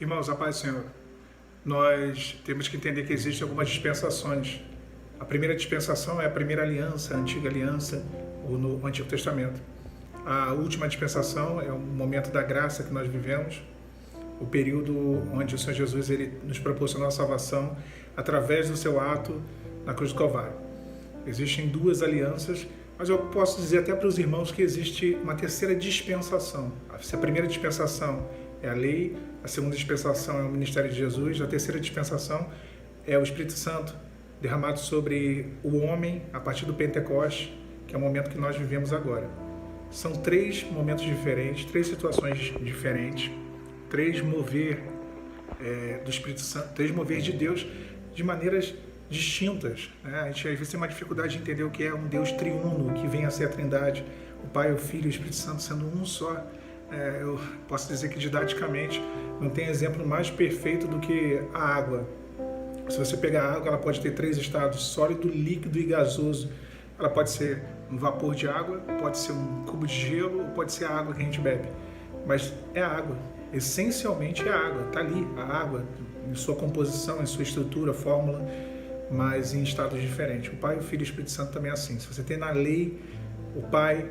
Irmãos, a paz do Senhor. Nós temos que entender que existem algumas dispensações. A primeira dispensação é a primeira aliança, a antiga aliança, ou no Antigo Testamento. A última dispensação é o momento da graça que nós vivemos, o período onde o Senhor Jesus ele nos proporcionou a salvação através do seu ato na cruz do Calvário. Existem duas alianças, mas eu posso dizer até para os irmãos que existe uma terceira dispensação. A primeira dispensação é a lei, a segunda dispensação é o ministério de Jesus, a terceira dispensação é o Espírito Santo derramado sobre o homem a partir do Pentecoste, que é o momento que nós vivemos agora. São três momentos diferentes, três situações diferentes, três mover do Espírito Santo, três mover de Deus de maneiras distintas. A gente às vezes tem uma dificuldade de entender o que é um Deus triuno, que vem a ser a Trindade, o Pai, o Filho e o Espírito Santo sendo um só. Eu posso dizer que didaticamente não tem exemplo mais perfeito do que a água. Se você pegar a água, ela pode ter três estados: sólido, líquido e gasoso. Ela pode ser um vapor de água, pode ser um cubo de gelo, ou pode ser a água que a gente bebe. Mas é água, essencialmente é água, está ali a água, em sua composição, em sua estrutura, fórmula, mas em estados diferentes. O Pai, o Filho e o Espírito Santo também é assim. Se você tem na lei o Pai,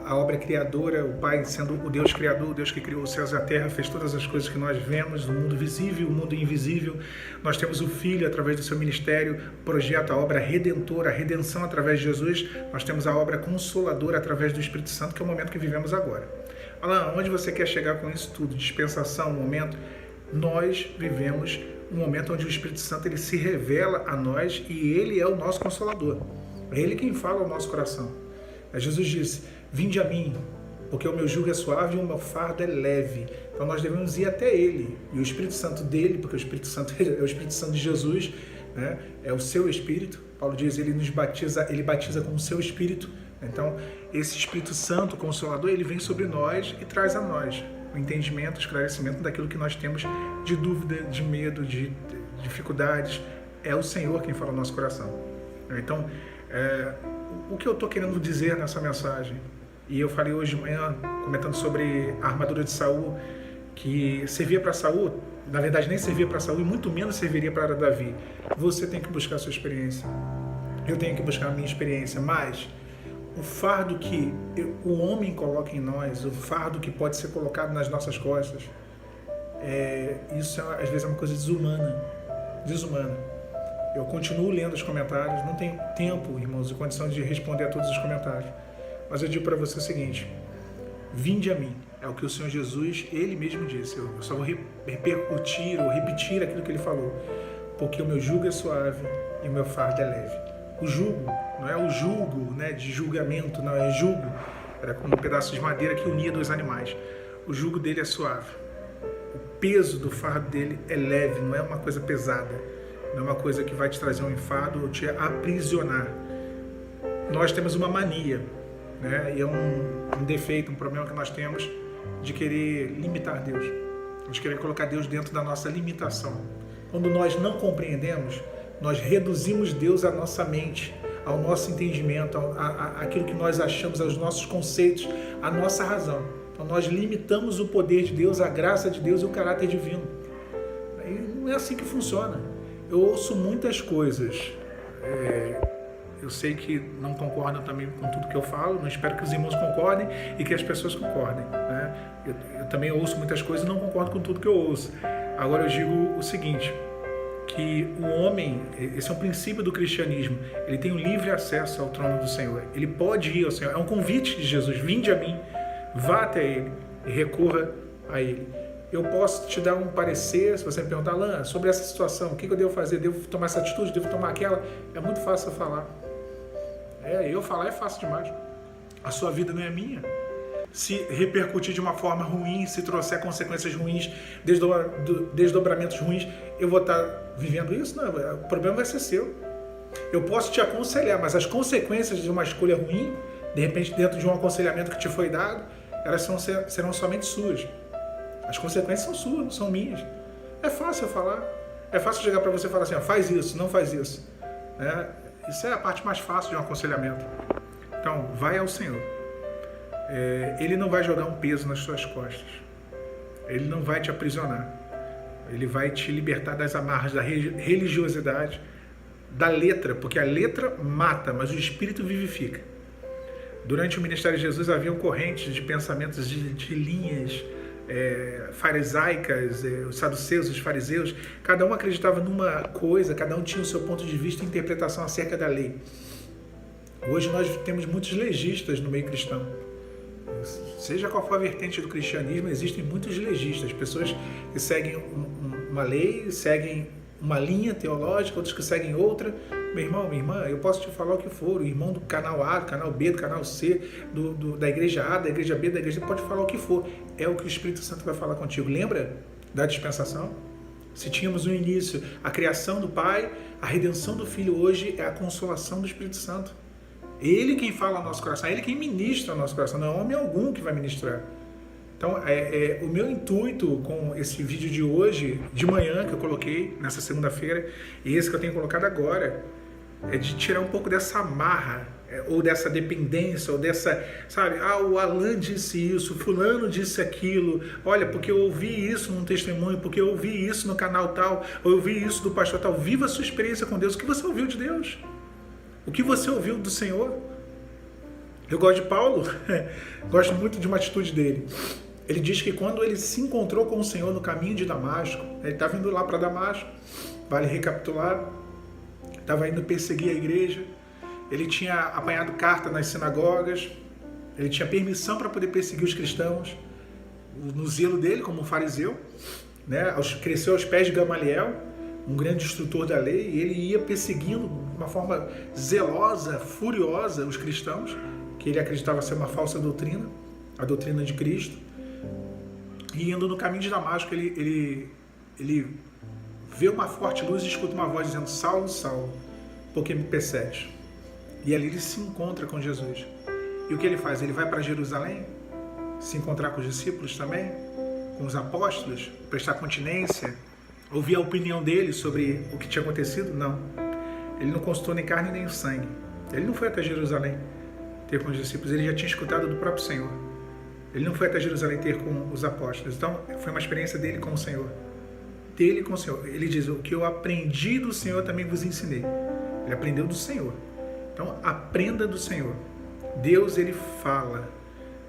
a obra criadora, o Pai sendo o Deus criador, o Deus que criou os céus e a terra, fez todas as coisas que nós vemos, o mundo visível, o mundo invisível. Nós temos o Filho através do seu ministério, projeta a obra redentora, a redenção através de Jesus. Nós temos a obra consoladora através do Espírito Santo, que é o momento que vivemos agora. Alan, onde você quer chegar com isso tudo? Dispensação, momento? Nós vivemos um momento onde o Espírito Santo ele se revela a nós e ele é o nosso consolador. É ele quem fala ao nosso coração. Jesus disse: vinde a mim, porque o meu jugo é suave e o meu fardo é leve. Então nós devemos ir até ele. E o Espírito Santo dele, porque o Espírito Santo é o Espírito Santo de Jesus, né? É o seu Espírito. Paulo diz, ele nos batiza, ele batiza com o seu Espírito. Então esse Espírito Santo, Consolador, ele vem sobre nós e traz a nós o entendimento, o esclarecimento daquilo que nós temos de dúvida, de medo, de dificuldades. É o Senhor quem fala no nosso coração. Então, o que eu estou querendo dizer nessa mensagem, e eu falei hoje de manhã, comentando sobre a armadura de Saul, que servia para Saul, na verdade nem servia para Saul, e muito menos serviria para Davi. Você tem que buscar a sua experiência, eu tenho que buscar a minha experiência, mas o fardo que o homem coloca em nós, o fardo que pode ser colocado nas nossas costas, isso às vezes é uma coisa desumana. Eu continuo lendo os comentários, não tenho tempo, irmãos, e condição de responder a todos os comentários. Mas eu digo para você o seguinte: vinde a mim. É o que o Senhor Jesus, ele mesmo disse. Eu só vou repercutir ou repetir aquilo que ele falou. Porque o meu jugo é suave e o meu fardo é leve. O jugo, não é o julgo, né, de julgamento, não, é jugo. Era como um pedaço de madeira que unia dois animais. O jugo dele é suave. O peso do fardo dele é leve, não é uma coisa pesada. Não é uma coisa que vai te trazer um enfado ou te aprisionar. Nós temos uma mania, né? E é um defeito, um problema que nós temos de querer limitar Deus, de querer colocar Deus dentro da nossa limitação. Quando nós não compreendemos, nós reduzimos Deus à nossa mente, ao nosso entendimento, àquilo que nós achamos, aos nossos conceitos, à nossa razão. Então nós limitamos o poder de Deus, a graça de Deus e o caráter divino. E não é assim que funciona. Eu ouço muitas coisas, eu sei que não concordam também com tudo que eu falo, não espero que os irmãos concordem e que as pessoas concordem, né? Eu também ouço muitas coisas e não concordo com tudo que eu ouço. Agora eu digo o seguinte, que o homem, esse é um princípio do cristianismo, ele tem um livre acesso ao trono do Senhor, ele pode ir ao Senhor, é um convite de Jesus: vinde a mim, vá até ele e recorra a ele. Eu posso te dar um parecer, se você me perguntar: Alan, sobre essa situação, o que eu devo fazer? Devo tomar essa atitude? Devo tomar aquela? É muito fácil eu falar. Eu falar é fácil demais. A sua vida não é minha. Se repercutir de uma forma ruim, se trouxer consequências ruins, desdobramentos ruins, eu vou estar vivendo isso? Não, o problema vai ser seu. Eu posso te aconselhar, mas as consequências de uma escolha ruim, de repente dentro de um aconselhamento que te foi dado, elas serão somente suas. As consequências são suas, não são minhas. É fácil eu falar. É fácil chegar para você e falar assim: faz isso, não faz isso. Isso é a parte mais fácil de um aconselhamento. Então, vai ao Senhor. Ele não vai jogar um peso nas suas costas. Ele não vai te aprisionar. Ele vai te libertar das amarras da religiosidade, da letra, porque a letra mata, mas o Espírito vivifica. Durante o ministério de Jesus haviam correntes de pensamentos de linhas farisaicas, os saduceus, os fariseus, cada um acreditava numa coisa, cada um tinha o seu ponto de vista e interpretação acerca da lei. Hoje nós temos muitos legistas no meio cristão. Seja qual for a vertente do cristianismo, existem muitos legistas, pessoas que seguem uma lei, seguem uma linha teológica, outros que seguem outra. Meu irmão, minha irmã, eu posso te falar o que for, o irmão do canal A, do canal B, do canal C, da igreja A, da igreja B, da igreja C, pode falar o que for. É o que o Espírito Santo vai falar contigo. Lembra da dispensação? Se tínhamos no início a criação do Pai, a redenção do Filho, hoje é a consolação do Espírito Santo. Ele quem fala ao nosso coração, ele quem ministra ao nosso coração, não é homem algum que vai ministrar. Então, o meu intuito com esse vídeo de hoje, de manhã, que eu coloquei nessa segunda-feira, e esse que eu tenho colocado agora, é de tirar um pouco dessa amarra, ou dessa dependência, ou dessa, sabe, o Alan disse isso, fulano disse aquilo, olha, porque eu ouvi isso num testemunho, porque eu ouvi isso no canal tal, ou eu ouvi isso do pastor tal. Viva a sua experiência com Deus. O que você ouviu de Deus? O que você ouviu do Senhor? Eu gosto de Paulo, gosto muito de uma atitude dele. Ele diz que quando ele se encontrou com o Senhor no caminho de Damasco, ele estava indo lá para Damasco, vale recapitular, estava indo perseguir a igreja, ele tinha apanhado carta nas sinagogas, ele tinha permissão para poder perseguir os cristãos, no zelo dele como um fariseu, né? Cresceu aos pés de Gamaliel, um grande instrutor da lei, e ele ia perseguindo de uma forma zelosa, furiosa os cristãos, que ele acreditava ser uma falsa doutrina, a doutrina de Cristo. E indo no caminho de Damasco, ele vê uma forte luz e escuta uma voz dizendo: Saulo, Saulo, por que me persegues? E ali ele se encontra com Jesus. E o que ele faz? Ele vai para Jerusalém, se encontrar com os discípulos também, com os apóstolos, prestar continência, ouvir a opinião dele sobre o que tinha acontecido? Não. Ele não consultou nem carne nem sangue. Ele não foi até Jerusalém ter com os discípulos, ele já tinha escutado do próprio Senhor. Ele não foi até Jerusalém ter com os apóstolos. Então, foi uma experiência dele com o Senhor. Dele com o Senhor. Ele diz: o que eu aprendi do Senhor também vos ensinei. Ele aprendeu do Senhor. Então, aprenda do Senhor. Deus, ele fala.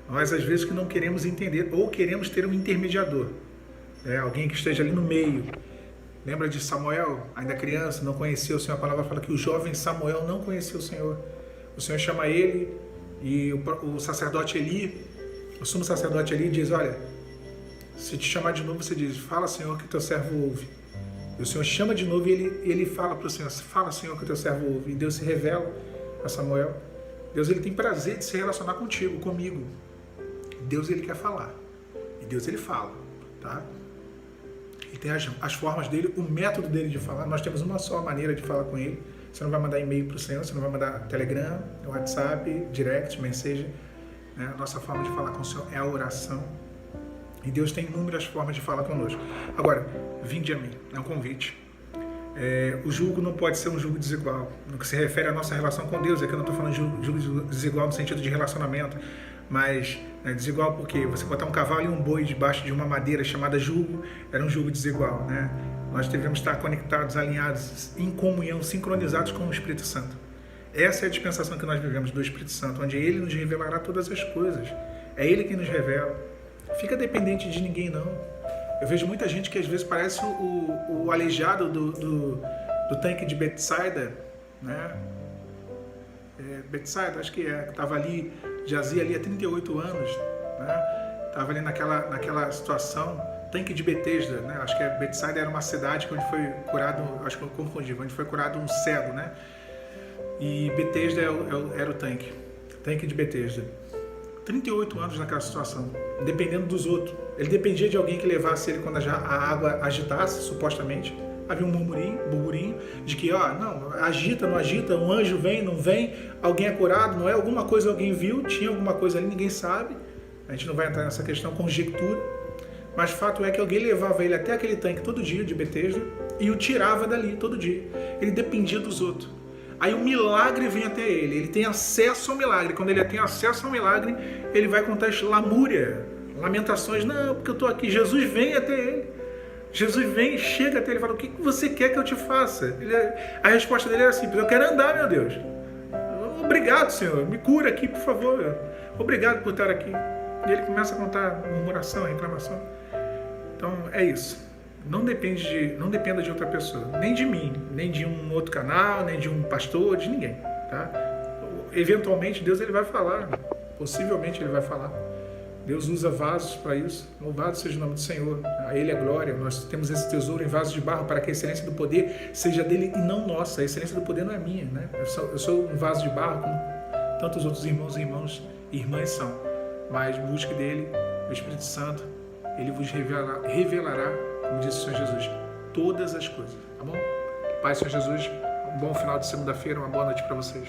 Nós, às vezes, que não queremos entender, ou queremos ter um intermediador. Alguém que esteja ali no meio. Lembra de Samuel, ainda criança, não conhecia o Senhor? A palavra fala que o jovem Samuel não conhecia o Senhor. O Senhor chama ele, e o sacerdote Eli, o sumo sacerdote Eli, diz: olha, se te chamar de novo, você diz: fala, Senhor, que teu servo ouve. E o Senhor chama de novo e ele fala para o Senhor: fala, Senhor, que teu servo ouve. E Deus se revela a Samuel. Deus, ele tem prazer de se relacionar contigo, comigo. Deus, ele quer falar. E Deus, ele fala, tá? E tem as formas dele, o método dele de falar. Nós temos uma só maneira de falar com ele. Você não vai mandar e-mail para o Senhor, você não vai mandar Telegram, WhatsApp, Direct, Message. A nossa forma de falar com o Senhor é a oração. E Deus tem inúmeras formas de falar conosco. Agora, vinde a mim, é um convite. O julgo não pode ser um julgo desigual. No que se refere à nossa relação com Deus, aqui eu não estou falando de julgo desigual no sentido de relacionamento, mas desigual porque você botar um cavalo e um boi debaixo de uma madeira chamada julgo, era um julgo desigual, né? Nós devemos estar conectados, alinhados, em comunhão, sincronizados com o Espírito Santo. Essa é a dispensação que nós vivemos do Espírito Santo, onde Ele nos revelará todas as coisas. É Ele quem nos revela. Fica dependente de ninguém, não. Eu vejo muita gente que às vezes parece o aleijado do tanque de Betsaida, né? Betsaida, acho que estava ali, jazia ali há 38 anos, né? Estava ali naquela situação, tanque de Betesda, né? Acho que Betsaida era uma cidade onde foi curado, acho que eu confundi, onde foi curado um cego, né? E Betesda era o tanque de Betesda. 38 anos naquela situação, dependendo dos outros. Ele dependia de alguém que levasse ele quando a água agitasse, supostamente. Havia um burburinho de que, não, agita, não agita, um anjo vem, não vem, alguém é curado, não é? Alguma coisa alguém viu, tinha alguma coisa ali, ninguém sabe. A gente não vai entrar nessa questão, conjectura. Mas fato é que alguém levava ele até aquele tanque todo dia de Betesda e o tirava dali todo dia. Ele dependia dos outros. Aí o milagre vem até ele tem acesso ao milagre. Quando ele tem acesso ao milagre, ele vai contar lamúria lamentações, não, porque eu estou aqui. Jesus vem até ele. Jesus vem, chega até ele e fala, o que você quer que eu te faça? A resposta dele era simples, eu quero andar, meu Deus. Obrigado, Senhor, me cura aqui, por favor. Obrigado por estar aqui. E ele começa a contar murmuração, reclamação. Então, é isso. Não dependa de outra pessoa, nem de mim, nem de um outro canal, nem de um pastor, de ninguém. Tá? Eventualmente, Deus ele vai falar. Possivelmente ele vai falar. Deus usa vasos para isso. Louvado seja o nome do Senhor. A Ele é glória. Nós temos esse tesouro em vasos de barro para que a excelência do poder seja dele e não nossa. A excelência do poder não é minha, né? Eu sou um vaso de barro, como tantos outros irmãos e irmãs são. Mas busque dele, o Espírito Santo, ele vos revelará, como disse o Senhor Jesus, todas as coisas. Tá bom? Pai, Senhor Jesus, um bom final de segunda-feira, uma boa noite para vocês.